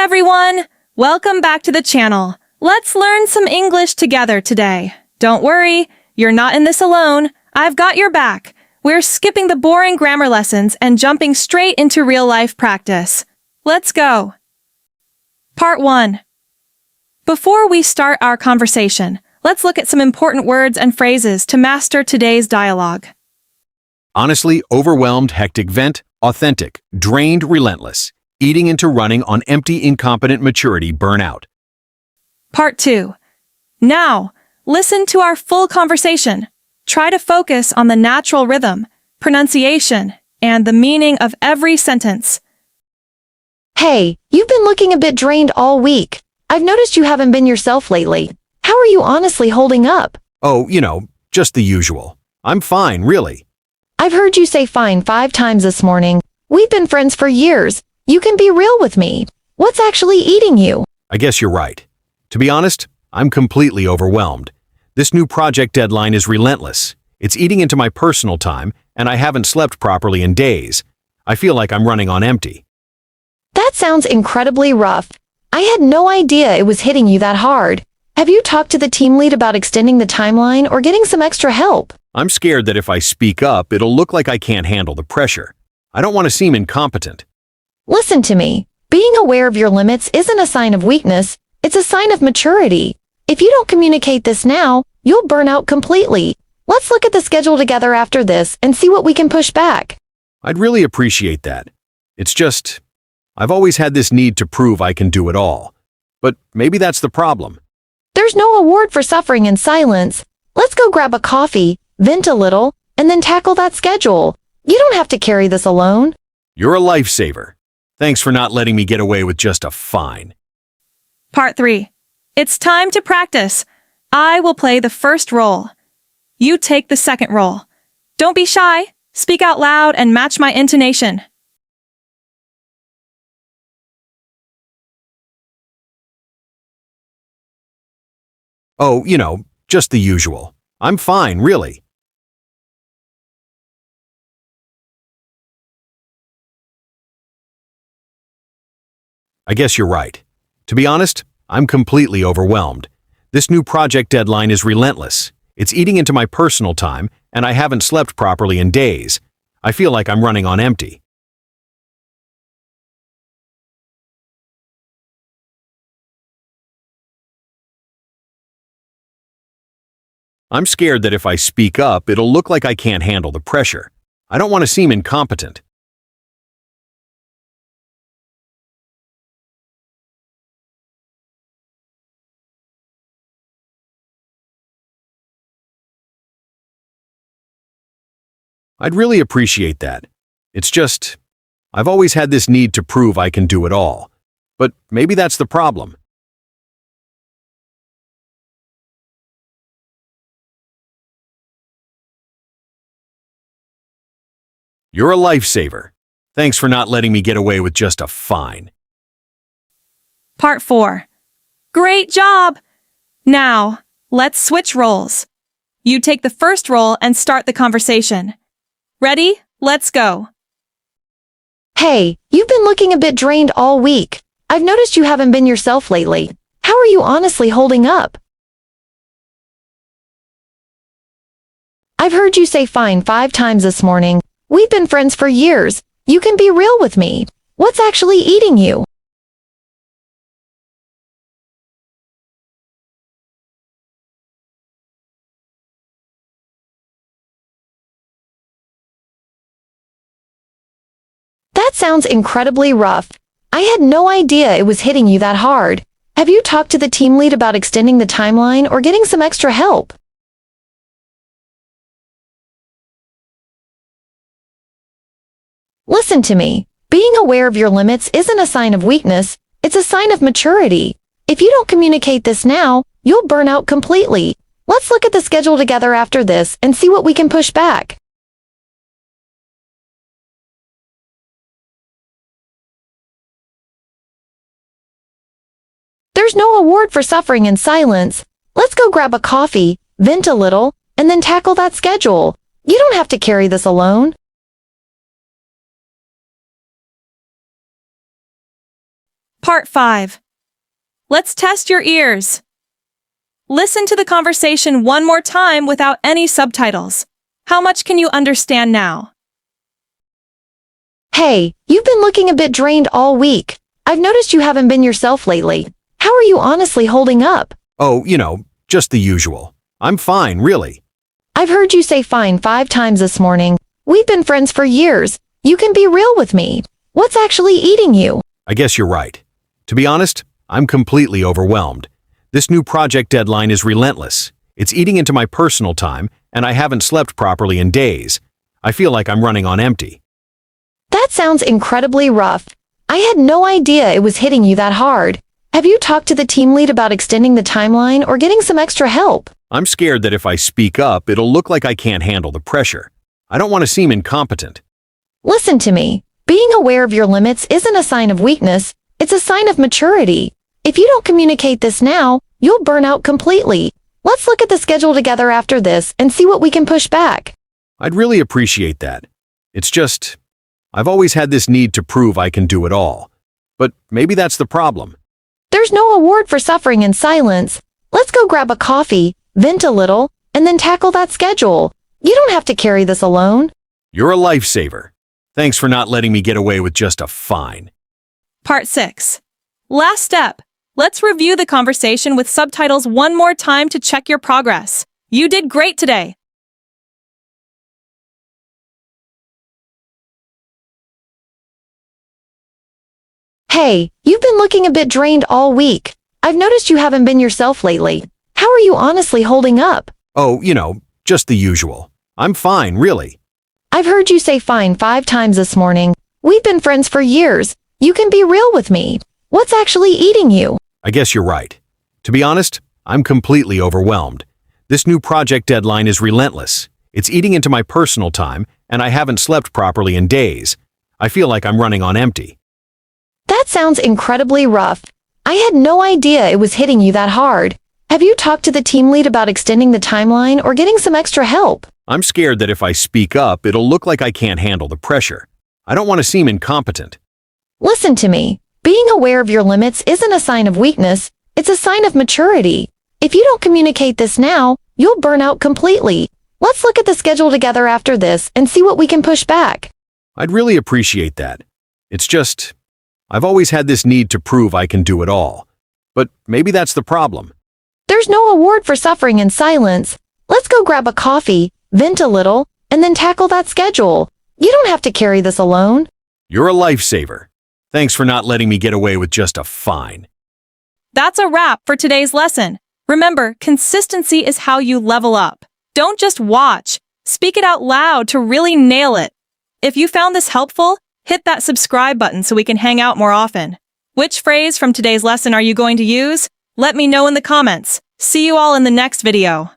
everyone! Welcome back to the channel. Let's learn some English together today. Don't worry, you're not in this alone. I've got your back. We're skipping the boring grammar lessons and jumping straight into real-life practice. Let's go. Part 1. Before we start our conversation, let's look at some important words and phrases to master today's dialogue. Honestly, overwhelmed, hectic, vent, authentic, drained, relentless, eating into running on empty, incompetent, maturity, burnout. Part 2. Now, listen to our full conversation. Try to focus on the natural rhythm, pronunciation, and the meaning of every sentence. Hey, you've been looking a bit drained all week. I've noticed you haven't been yourself lately. How are you honestly holding up? Oh, just the usual. I'm fine, really. I've heard you say fine 5 times this morning. We've been friends for years. You can be real with me. What's actually eating you? I guess you're right. To be honest, I'm completely overwhelmed. This new project deadline is relentless. It's eating into my personal time, and I haven't slept properly in days. I feel like I'm running on empty. That sounds incredibly rough. I had no idea it was hitting you that hard. Have you talked to the team lead about extending the timeline or getting some extra help? I'm scared that if I speak up, it'll look like I can't handle the pressure. I don't want to seem incompetent. Listen to me. Being aware of your limits isn't a sign of weakness, it's a sign of maturity. If you don't communicate this now, you'll burn out completely. Let's look at the schedule together after this and see what we can push back. I'd really appreciate that. It's just, I've always had this need to prove I can do it all. But maybe that's the problem. There's no award for suffering in silence. Let's go grab a coffee, vent a little, and then tackle that schedule. You don't have to carry this alone. You're a lifesaver. Thanks for not letting me get away with just a fine. Part 3. It's time to practice. I will play the first role. You take the second role. Don't be shy. Speak out loud and match my intonation. Oh, just the usual. I'm fine, really. I guess you're right. To be honest, I'm completely overwhelmed. This new project deadline is relentless. It's eating into my personal time, and I haven't slept properly in days. I feel like I'm running on empty. I'm scared that if I speak up, it'll look like I can't handle the pressure. I don't want to seem incompetent. I'd really appreciate that. It's just, I've always had this need to prove I can do it all. But maybe that's the problem. You're a lifesaver. Thanks for not letting me get away with just a fine. Part 4. Great job! Now, let's switch roles. You take the first role and start the conversation. Ready? Let's go. Hey, you've been looking a bit drained all week. I've noticed you haven't been yourself lately. How are you honestly holding up? I've heard you say fine 5 times this morning. We've been friends for years. You can be real with me. What's actually eating you? That sounds incredibly rough. I had no idea it was hitting you that hard. Have you talked to the team lead about extending the timeline or getting some extra help? Listen to me. Being aware of your limits isn't a sign of weakness, it's a sign of maturity. If you don't communicate this now, you'll burn out completely. Let's look at the schedule together after this and see what we can push back. There's no award for suffering in silence. Let's go grab a coffee, vent a little, and then tackle that schedule. You don't have to carry this alone. Part 5. Let's test your ears. Listen to the conversation one more time without any subtitles. How much can you understand now? Hey, you've been looking a bit drained all week. I've noticed you haven't been yourself lately. How are you honestly holding up? Oh, just the usual. I'm fine, really. I've heard you say fine 5 times this morning. We've been friends for years. You can be real with me. What's actually eating you? I guess you're right. To be honest, I'm completely overwhelmed. This new project deadline is relentless. It's eating into my personal time, and I haven't slept properly in days. I feel like I'm running on empty. That sounds incredibly rough. I had no idea it was hitting you that hard. Have you talked to the team lead about extending the timeline or getting some extra help? I'm scared that if I speak up, it'll look like I can't handle the pressure. I don't want to seem incompetent. Listen to me. Being aware of your limits isn't a sign of weakness, it's a sign of maturity. If you don't communicate this now, you'll burn out completely. Let's look at the schedule together after this and see what we can push back. I'd really appreciate that. It's just, I've always had this need to prove I can do it all. But maybe that's the problem. There's no award for suffering in silence. Let's go grab a coffee, vent a little, and then tackle that schedule. You don't have to carry this alone. You're a lifesaver. Thanks for not letting me get away with just a fine. Part 6. Last step. Let's review the conversation with subtitles one more time to check your progress. You did great today. Hey, you've been looking a bit drained all week. I've noticed you haven't been yourself lately. How are you honestly holding up? Oh, just the usual. I'm fine, really. I've heard you say fine 5 times this morning. We've been friends for years. You can be real with me. What's actually eating you? I guess you're right. To be honest, I'm completely overwhelmed. This new project deadline is relentless. It's eating into my personal time, and I haven't slept properly in days. I feel like I'm running on empty. That sounds incredibly rough. I had no idea it was hitting you that hard. Have you talked to the team lead about extending the timeline or getting some extra help? I'm scared that if I speak up, it'll look like I can't handle the pressure. I don't want to seem incompetent. Listen to me. Being aware of your limits isn't a sign of weakness, it's a sign of maturity. If you don't communicate this now, you'll burn out completely. Let's look at the schedule together after this and see what we can push back. I'd really appreciate that. It's just, I've always had this need to prove I can do it all. But maybe that's the problem. There's no award for suffering in silence. Let's go grab a coffee, vent a little, and then tackle that schedule. You don't have to carry this alone. You're a lifesaver. Thanks for not letting me get away with just a fine. That's a wrap for today's lesson. Remember, consistency is how you level up. Don't just watch. Speak it out loud to really nail it. If you found this helpful, hit that subscribe button so we can hang out more often. Which phrase from today's lesson are you going to use? Let me know in the comments. See you all in the next video.